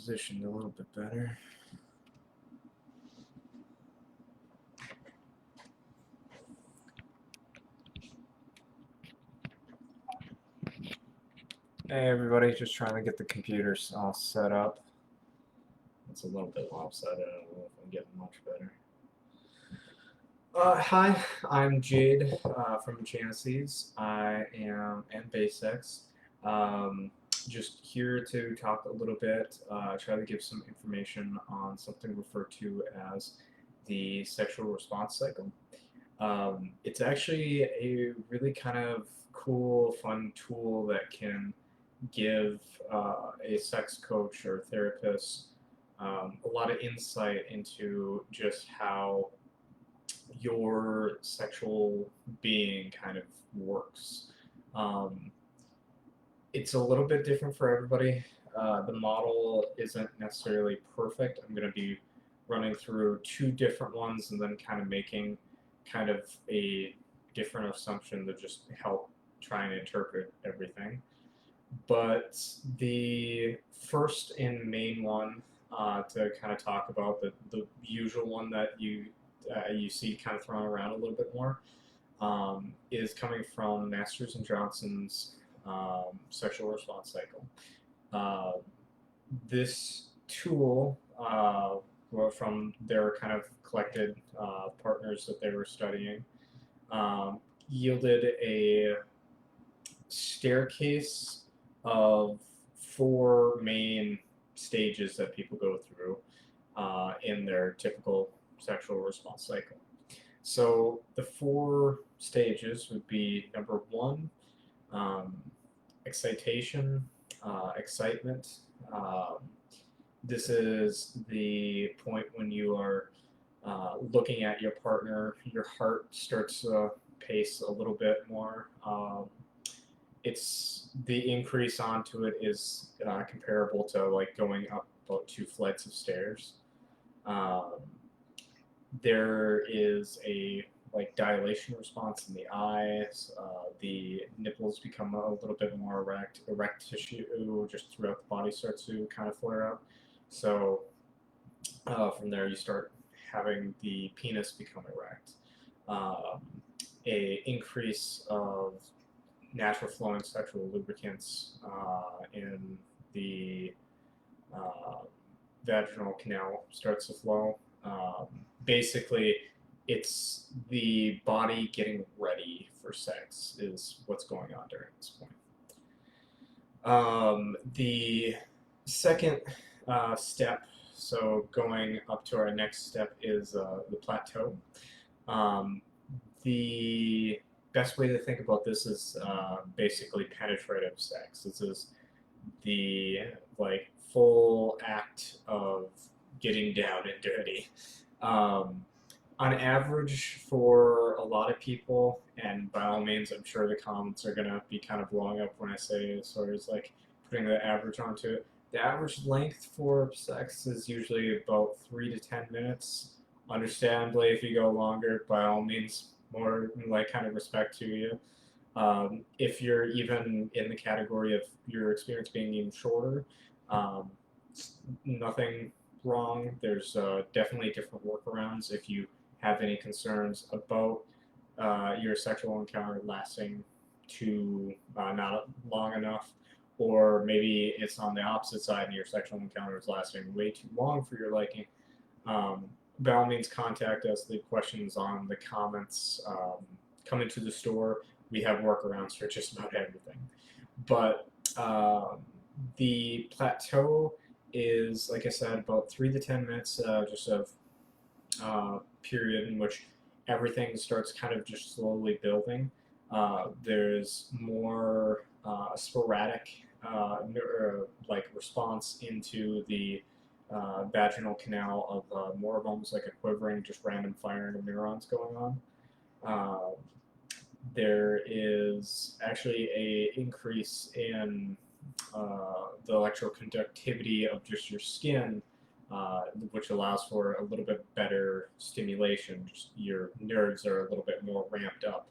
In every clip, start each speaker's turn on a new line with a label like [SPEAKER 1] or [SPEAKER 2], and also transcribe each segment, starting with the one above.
[SPEAKER 1] positioned a little bit better. Hey everybody, just trying to get the computers all set up. It's a little bit lopsided, I don't know if I'm getting much better. Hi, I'm Jade from Genesis. I am and Basex. Um, just here to talk a little bit, try to give some information on something referred to as the sexual response cycle. It's actually a really kind of cool, fun tool that can give a sex coach or therapist a lot of insight into just how your sexual being kind of works. Um, it's a little bit different for everybody. The model isn't necessarily perfect. I'm going to be running through two different ones and then kind of making kind of a different assumption to just help try and interpret everything. But the first and main one to kind of talk about, the usual one that you see kind of thrown around a little bit more, is coming from Masters and Johnson's sexual response cycle. Uh, this tool, from their kind of collected partners that they were studying, um, yielded a staircase of four main stages that people go through in their typical sexual response cycle. So the four stages would be number one, um, excitation, excitement. Um, this is the point when you are looking at your partner, your heart starts to pace a little bit more. It's the increase onto it is comparable to like going up about 2 flights of stairs. Um, there is a like dilation response in the eyes. The nipples become a little bit more erect. Erect tissue just throughout the body starts to kind of flare up. So from there, you start having the penis become erect. Um, a increase of natural flowing sexual lubricants in the uh, vaginal canal starts to flow. Basically, it's the body getting ready for sex is what's going on during this point. The second step, so going up to our next step, is the plateau. Um, the best way to think about this is basically penetrative sex. This is the like full act of getting down and dirty. Um, on average, for a lot of people, and by all means, I'm sure the comments are gonna be kind of blowing up when I say as far as like putting the average onto it. The average length for sex is usually about 3 to 10 minutes. Understandably, if you go longer, by all means, more like kind of respect to you. If you're even in the category of your experience being even shorter, um, nothing wrong. There's definitely different workarounds if you have any concerns about your sexual encounter lasting too not long enough, or maybe it's on the opposite side and your sexual encounter is lasting way too long for your liking. Um, by all means, contact us. Leave questions on the comments. Come into the store. We have workarounds for just about everything. But um, the plateau is, like I said, about 3 to 10 minutes, just of period in which everything starts kind of just slowly building. There's more sporadic like response into the vaginal canal of more of almost like a quivering, just random firing of neurons going on. Uh, there is actually a increase in the electroconductivity of just your skin, which allows for a little bit better stimulation. Just your nerves are a little bit more ramped up.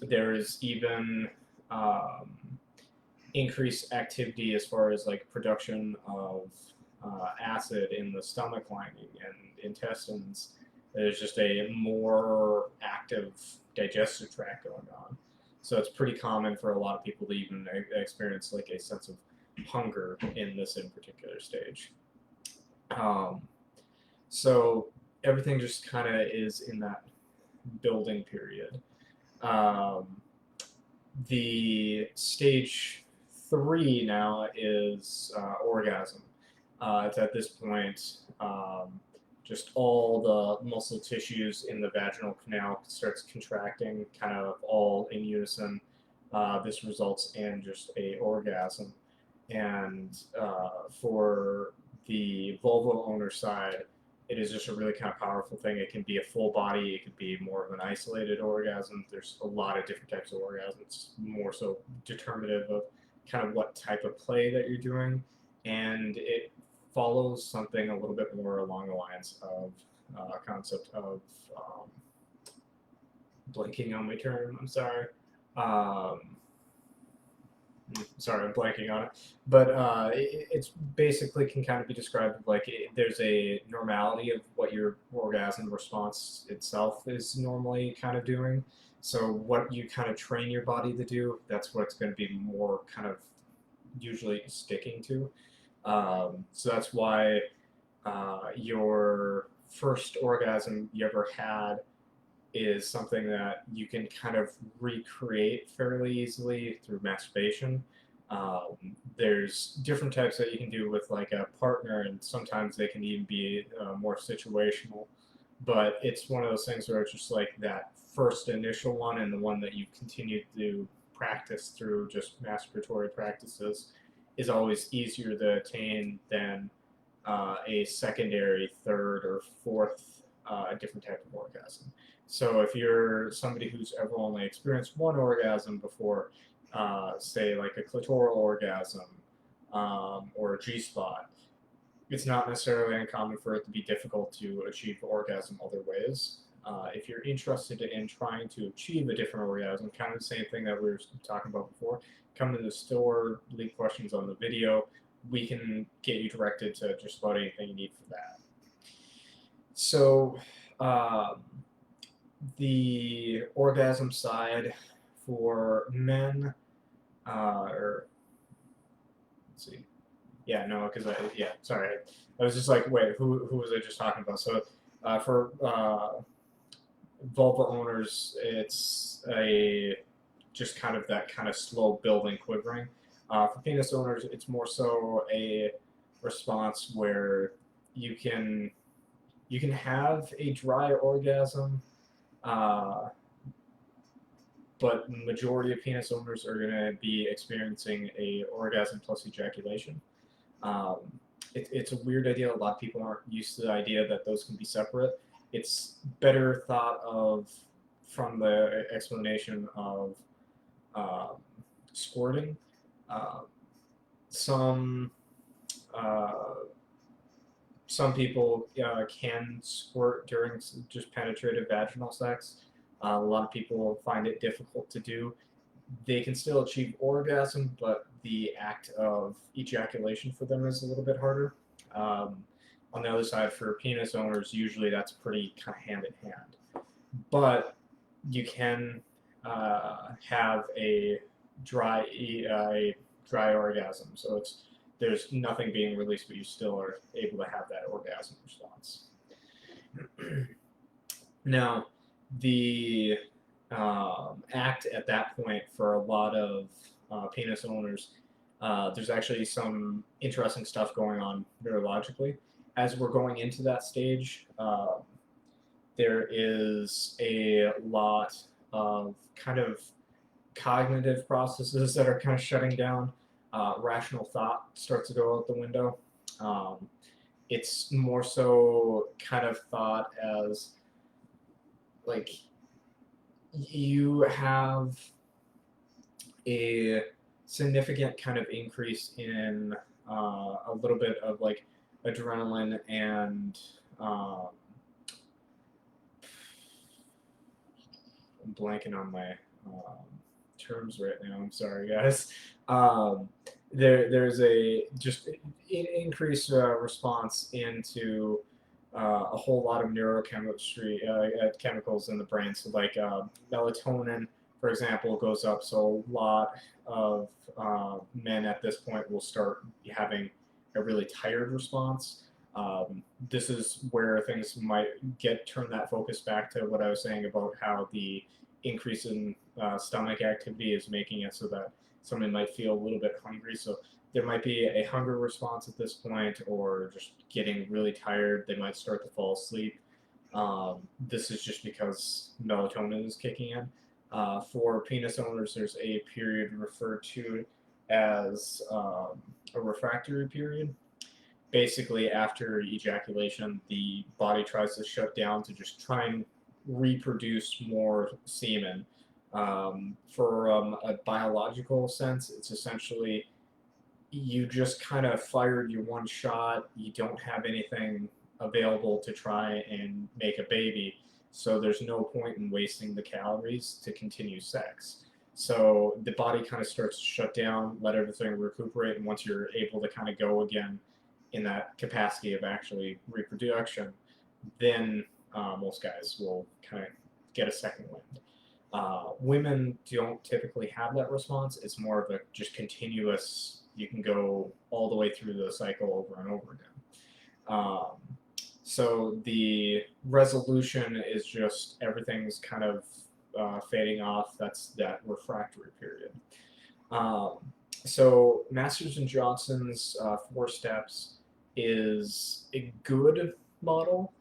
[SPEAKER 1] There is even um, increased activity as far as like production of acid in the stomach lining and intestines. There's just a more active digestive tract going on. So it's pretty common for a lot of people to even experience like a sense of hunger in this in particular stage. Um, so everything just kind of is in that building period. Um, the stage 3 now is orgasm. It's at this point just all the muscle tissues in the vaginal canal starts contracting, kind of all in unison. This results in just a orgasm, and for the vulva owner side, it is just a really kind of powerful thing. It can be a full body, it could be more of an isolated orgasm. There's a lot of different types of orgasms. It's more so determinative of kind of what type of play that you're doing, and it follows something a little bit more along the lines of a concept of blanking on my term. I'm sorry. Sorry, I'm blanking on it. But it's basically can kind of be described like there's a normality of what your orgasm response itself is normally kind of doing. So what you kind of train your body to do, that's what it's going to be more kind of usually sticking to. So that's why your first orgasm you ever had is something that you can kind of recreate fairly easily through masturbation. There's different types that you can do with like a partner, and sometimes they can even be more situational. But it's one of those things where it's just like that first initial one and the one that you've continued to practice through just masturbatory practices is always easier to attain than a secondary, third, or fourth different type of orgasm. So if you're somebody who's ever only experienced one orgasm before, say like a clitoral orgasm or a G-spot, it's not necessarily uncommon for it to be difficult to achieve orgasm other ways. If you're interested in trying to achieve a different orgasm, kind of the same thing that we were talking about before, come to the store, leave questions on the video. We can get you directed to just about anything you need for that. So, the orgasm side for men, or let's see, yeah, no, because sorry, I was just like, wait, who was I just talking about? So, for vulva owners, it's a just kind of that kind of slow building quivering. For penis owners, it's more so a response where you can have a dry orgasm, but majority of penis owners are going to be experiencing a orgasm plus ejaculation. Um, it's a weird idea. A lot of people aren't used to the idea that those can be separate. It's better thought of from the explanation of squirting. Uh, some uh, some people can squirt during just penetrative vaginal sex. A lot of people find it difficult to do. They can still achieve orgasm, but the act of ejaculation for them is a little bit harder. On the other side, for penis owners, usually that's pretty kind of hand in hand. But you can have a dry orgasm, so there's nothing being released, but you still are able to have that orgasm response. Now, the act at that point for a lot of penis owners, there's actually some interesting stuff going on neurologically. As we're going into that stage, there is a lot of kind of cognitive processes that are kind of shutting down. Rational thought starts to go out the window. It's more so kind of thought as like you have a significant kind of increase in a little bit of like adrenaline and I'm blanking on my terms right now. I'm sorry, guys. Um, there's a just increased response into a whole lot of neurochemistry chemicals in the brain. So like melatonin, for example, goes up. So a lot of men at this point will start having a really tired response. This is where things might turn that focus back to what I was saying about how the increase in stomach activity is making it so that somebody might feel a little bit hungry. So there might be a hunger response at this point, or just getting really tired. They might start to fall asleep. This is just because melatonin is kicking in. For penis owners, there's a period referred to as a refractory period. Basically, after ejaculation, the body tries to shut down to just try and reproduce more semen. For a biological sense, it's essentially you just kind of fired your one shot. You don't have anything available to try and make a baby, so there's no point in wasting the calories to continue sex. So the body kind of starts to shut down, let everything recuperate, and once you're able to kind of go again in that capacity of actually reproduction, then most guys will kind of get a second wind. Women don't typically have that response. It's more of a just continuous, you can go all the way through the cycle over and over again. Um, so the resolution is just everything's kind of fading off. That's that refractory period. Um, so Masters and Johnson's 4 steps is a good model.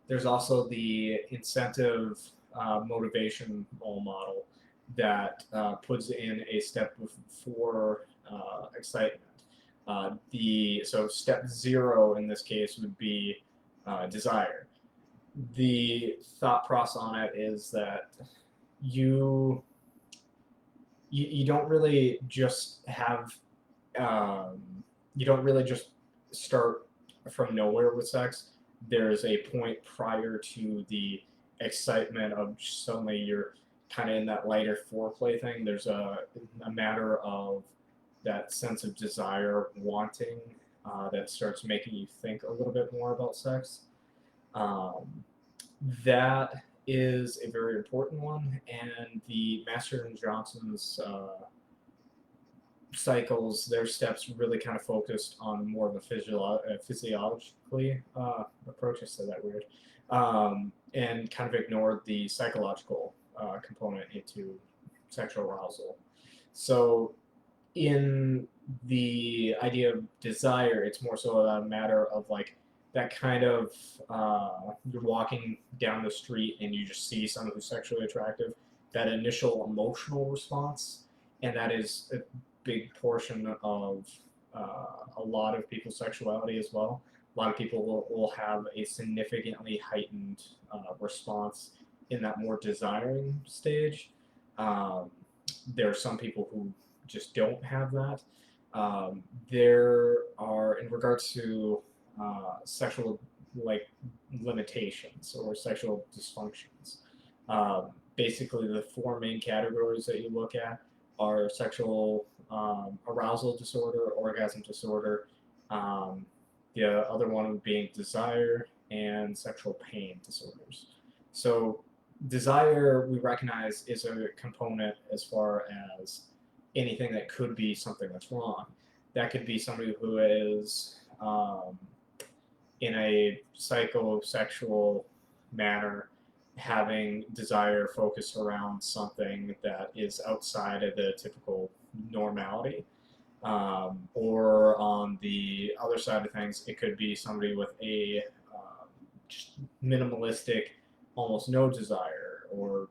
[SPEAKER 1] There's also the incentive motivation model that puts in a step before excitement. So step 0 in this case would be desire. The thought process on it is that you you don't really just have um, you don't really just start from nowhere with sex. There's a point prior to the excitement of suddenly you're kind of in that lighter foreplay thing. There's a matter of that sense of desire, wanting, that starts making you think a little bit more about sex. Um, that is a very important one, and the Master and Johnson's cycles, their steps really kind of focused on more of a physiologically approach. I said that weird, and kind of ignored the psychological component into sexual arousal. So, in the idea of desire, it's more so a matter of like that kind of you're walking down the street and you just see someone who's sexually attractive, that initial emotional response, and that is a big portion of a lot of people's sexuality as well. A lot of people will have a significantly heightened response in that more desiring stage. Um, there are some people who just don't have that. There are, in regards to sexual like limitations or sexual dysfunctions. Basically, the 4 main categories that you look at are sexual arousal disorder, orgasm disorder, the other one being desire, and sexual pain disorders. So, desire we recognize is a component as far as anything that could be something that's wrong. That could be somebody who is in a psychosexual manner having desire focused around something that is outside of the typical normality. Or on the other side of things, it could be somebody with a just minimalistic, almost no desire, or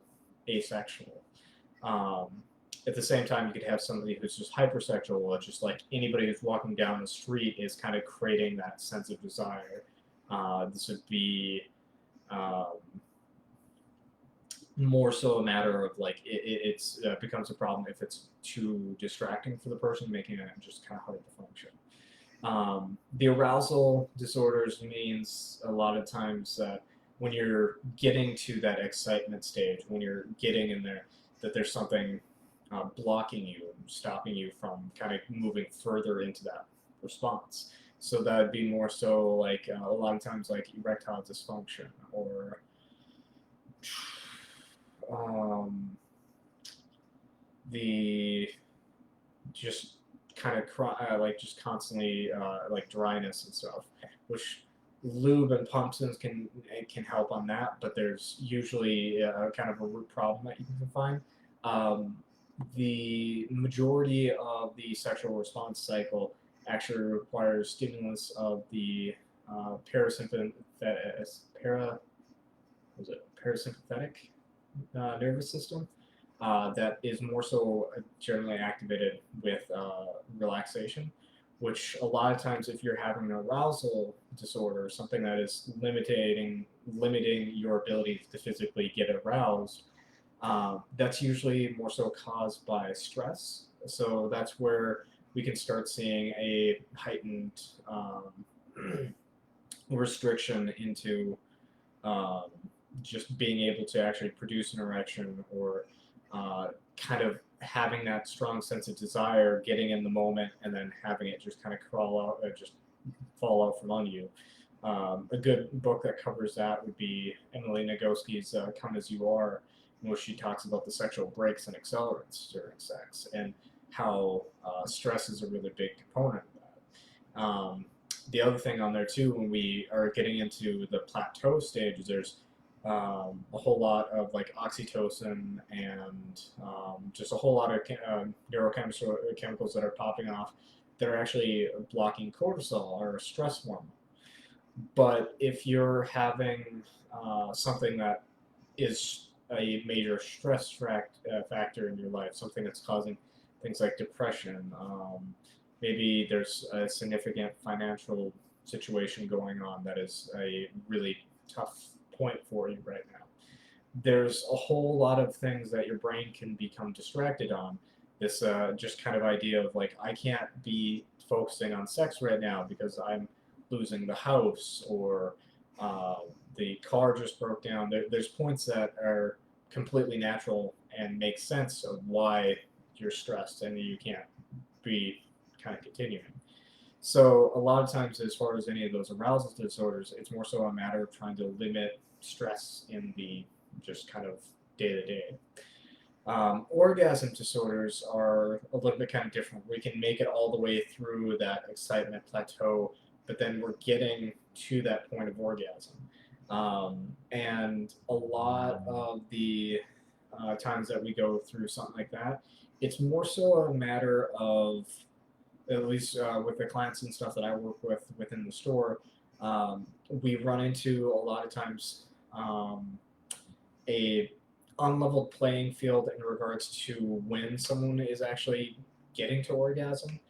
[SPEAKER 1] asexual. Um, at the same time, you could have somebody who's just hypersexual, or just like anybody who's walking down the street is kind of creating that sense of desire. This would be um, more so a matter of like it's becomes a problem if it's too distracting for the person, making it just kind of hard to function. The arousal disorders means a lot of times that when you're getting to that excitement stage, when you're getting in there, that there's something blocking you, stopping you from kind of moving further into that response. So that would be more so like a lot of times like erectile dysfunction or um, the just kind of like just constantly like dryness and stuff, which lube and pumps can help on that, but there's usually kind of a root problem that you can find. Um, the majority of the sexual response cycle actually requires stimulus of the parasympathetic para was it parasympathetic nervous system that is more so generally activated with relaxation, which a lot of times if you're having an arousal disorder, something that is limiting your ability to physically get aroused, that's usually more so caused by stress. So that's where we can start seeing a heightened restriction into um, just being able to actually produce an erection or kind of having that strong sense of desire, getting in the moment, and then having it just kind of crawl out, just fall out from under you. A good book that covers that would be Emily Nagoski's "Come as You Are," in which she talks about the sexual brakes and accelerants during sex and how stress is a really big component of that. The other thing on there too, when we are getting into the plateau stage, is there's a whole lot of like oxytocin and just a whole lot of neurochemicals that are popping off that are actually blocking cortisol or stress hormone. But if you're having something that is a major factor in your life, something that's causing things like depression, maybe there's a significant financial situation going on that is a really tough point for you right now. There's a whole lot of things that your brain can become distracted on. This just kind of idea of like, I can't be focusing on sex right now because I'm losing the house or uh, the car just broke down. There's points that are completely natural and make sense of why you're stressed and you can't be kind of continuing. So a lot of times, as far as any of those arousal disorders, it's more so a matter of trying to limit stress in the just kind of day to day. Orgasm disorders are a little bit kind of different. We can make it all the way through that excitement plateau, but then we're getting to that point of orgasm. And a lot of the times that we go through something like that, it's more so a matter of, at least with the clients and stuff that I work with within the store, we run into a lot of times a unleveled playing field in regards to when someone is actually getting to orgasm.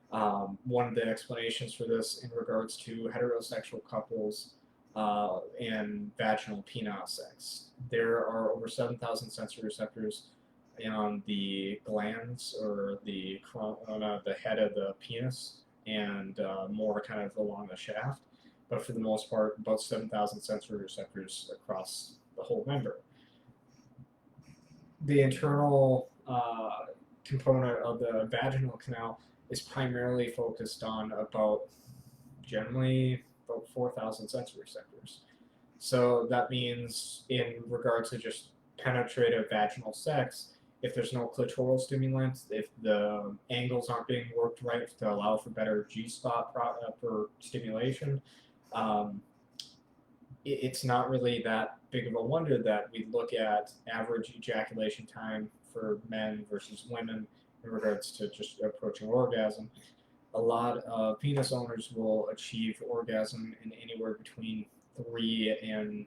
[SPEAKER 1] One of the explanations for this in regards to heterosexual couples and vaginal penile sex. There are over 7,000 sensory receptors on the glands or the head of the penis and more kind of along the shaft. But for the most part, about 7,000 sensory receptors across the whole member. The internal component of the vaginal canal is primarily focused on generally about 4,000 sensory receptors. So that means in regards to just penetrative vaginal sex, if there's no clitoral stimulant, if the angles aren't being worked right to allow for better G-spot for stimulation, um, it's not really that big of a wonder that we look at average ejaculation time for men versus women in regards to just approaching orgasm. A lot of penis owners will achieve orgasm in anywhere between 3 and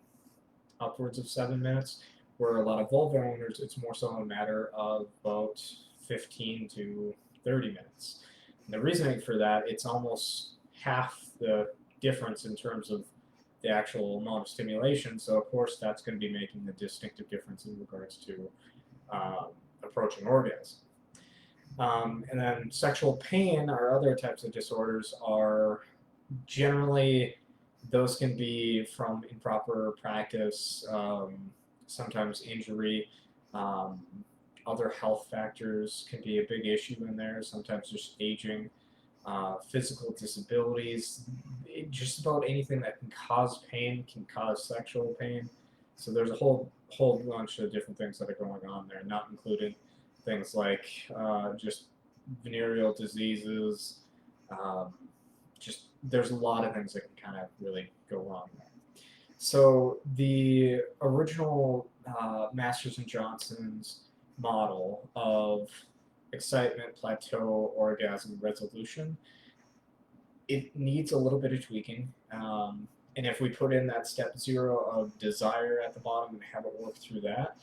[SPEAKER 1] upwards of 7 minutes, where a lot of vulva owners, it's more so a matter of about 15 to 30 minutes. And the reasoning for that, it's almost half the difference in terms of the actual amount of stimulation. So of course that's going to be making the distinctive difference in regards to approaching orgasm. And then sexual pain or other types of disorders are generally, those can be from improper practice, sometimes injury, um, Other health factors can be a big issue in there. Sometimes just aging, physical disabilities, just about anything that can cause pain can cause sexual pain. So there's a whole bunch of different things that are going on there, not including things like just venereal diseases. Um, just there's a lot of things that can kind of really go wrong there. So the original Masters and Johnson's model of excitement, plateau, orgasm, resolution, it needs a little bit of tweaking. And if we put in that step 0 of desire at the bottom and have it work through that,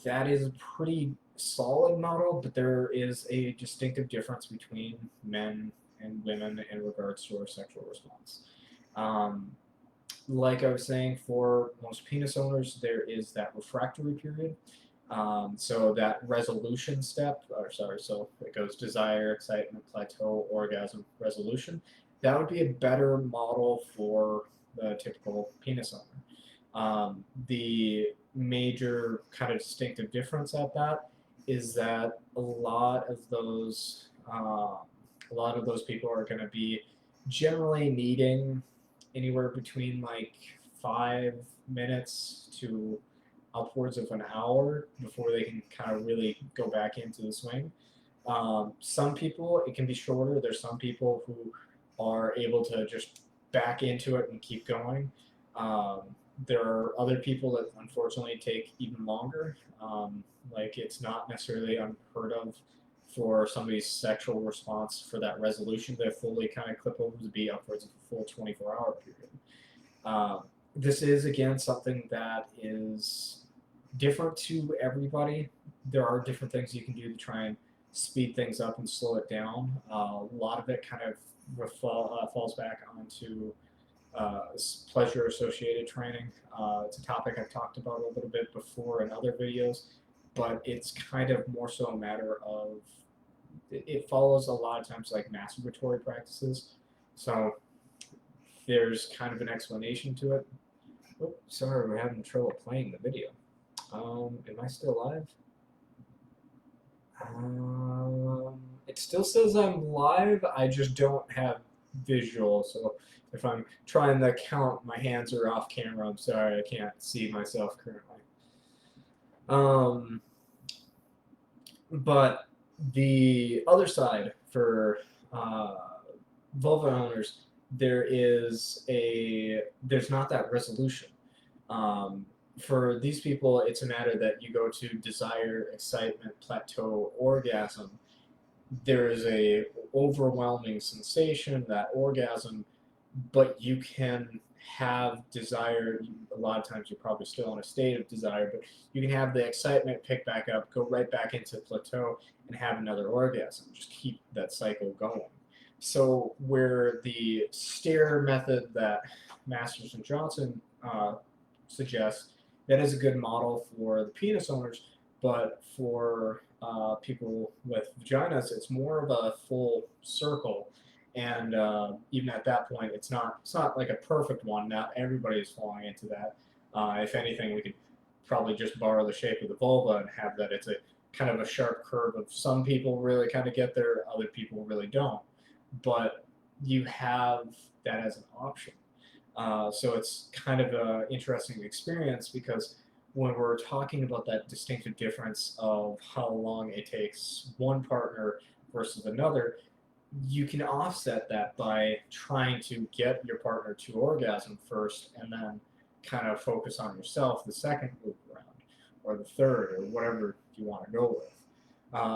[SPEAKER 1] that is a pretty solid model, but there is a distinctive difference between men and women in regards to our sexual response. Um, like I was saying, for most penis owners, there is that refractory period. So that resolution step, or sorry, so it goes desire, excitement, plateau, orgasm, resolution. That would be a better model for the typical penis owner. The major kind of distinctive difference at that is that a lot of those people are going to be generally needing anywhere between like 5 minutes to upwards of an hour before they can kind of really go back into the swing. Some people, it can be shorter. There's some people who are able to just back into it and keep going. Um, there are other people that unfortunately take even longer. Like it's not necessarily unheard of for somebody's sexual response for that resolution to fully kind of clip over to be upwards of a full 24-hour period. This is again something that is different to everybody. There are different things you can do to try and speed things up and slow it down. A lot of it kind of falls back onto pleasure associated training. It's a topic I've talked about a little bit before in other videos, but it's kind of more so a matter of it follows a lot of times like masturbatory practices. So there's kind of an explanation to it. Oh, sorry, we're having trouble playing the video. Am I still live? It still says I'm live. I just don't have visual. So if I'm trying to count, my hands are off camera. I'm sorry, I can't see myself currently. But the other side for vulva owners, there's not that resolution. For these people, it's a matter that you go to desire, excitement, plateau, orgasm. There is a overwhelming sensation, that orgasm, but you can have desire. A lot of times you're probably still in a state of desire, but you can have the excitement pick back up, go right back into plateau, and have another orgasm. Just keep that cycle going. So where the stair method that Masters and Johnson suggests, that is a good model for the penis owners, but for people with vaginas, it's more of a full circle. And even at that point, it's not like a perfect one. Not everybody is falling into that. If anything, we could probably just borrow the shape of the vulva and have that it's a kind of a sharp curve of some people really kind of get there, other people really don't. But you have that as an option. So it's kind of an interesting experience because when we're talking about that distinctive difference of how long it takes one partner versus another, you can offset that by trying to get your partner to orgasm first and then kind of focus on yourself the second loop around or the third or whatever you want to go with.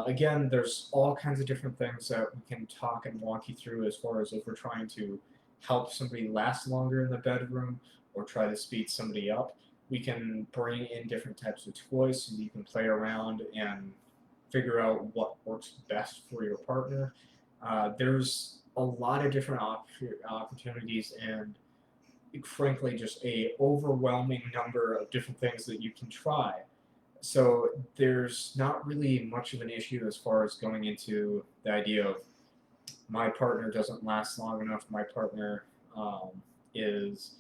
[SPEAKER 1] Again, there's all kinds of different things that we can talk and walk you through as far as if we're trying to help somebody last longer in the bedroom or try to speed somebody up. We can bring in different types of toys so you can play around and figure out what works best for your partner. There's a lot of different opportunities and frankly just a overwhelming number of different things that you can try. So there's not really much of an issue as far as going into the idea of my partner doesn't last long enough, my partner is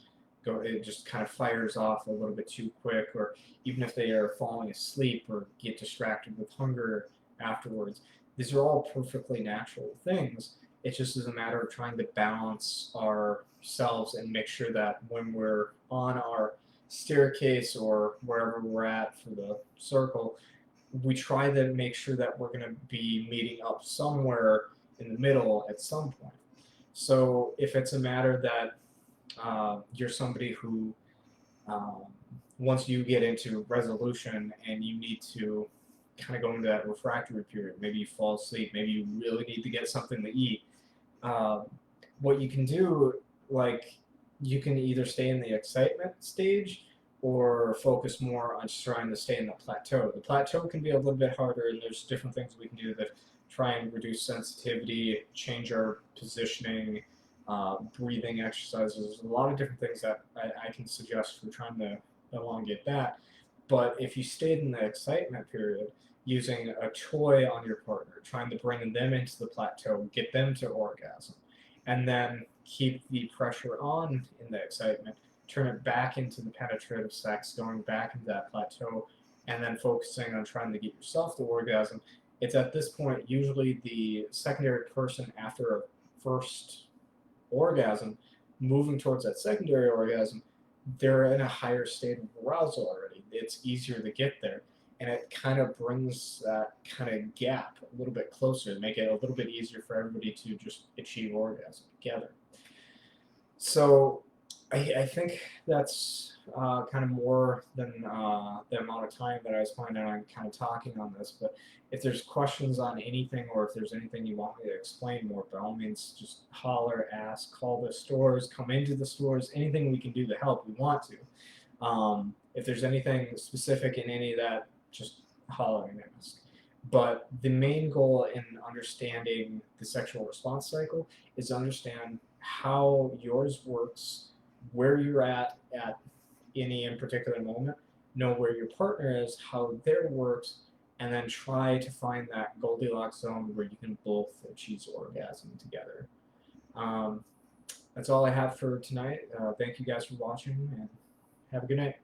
[SPEAKER 1] it just kind of fires off a little bit too quick, or even if they are falling asleep or get distracted with hunger afterwards. These are all perfectly natural things. It just is a matter of trying to balance ourselves and make sure that when we're on our staircase or wherever we're at for the circle, we try to make sure that we're going to be meeting up somewhere in the middle at some point. So if it's a matter that you're somebody who, um, once you get into resolution and you need to kind of go into that refractory period, maybe you fall asleep, maybe you really need to get something to eat, um, what you can do, like, you can either stay in the excitement stage or focus more on just trying to stay in the plateau. The plateau can be a little bit harder, and there's different things we can do that try and reduce sensitivity, change our positioning, breathing exercises. There's a lot of different things that I can suggest for trying to elongate that. But if you stayed in the excitement period, using a toy on your partner, trying to bring them into the plateau, get them to orgasm, and then keep the pressure on in the excitement, turn it back into the penetrative sex, going back into that plateau, and then focusing on trying to get yourself to orgasm. It's at this point usually the secondary person after a first orgasm, moving towards that secondary orgasm, they're in a higher state of arousal already. It's easier to get there. And it kind of brings that kind of gap a little bit closer to make it a little bit easier for everybody to just achieve orgasm together. So I think that's kind of more than the amount of time that I was planning on kind of talking on this. But if there's questions on anything, or if there's anything you want me to explain more, by all means, just holler, ask, call the stores, come into the stores, anything we can do to help, we want to. If there's anything specific in any of that, just holler and ask. But the main goal in understanding the sexual response cycle is to understand how yours works, where you're at any in particular moment, know where your partner is, how their works, and then try to find that Goldilocks zone where you can both achieve orgasm together. That's all I have for tonight. Thank you guys for watching, and have a good night.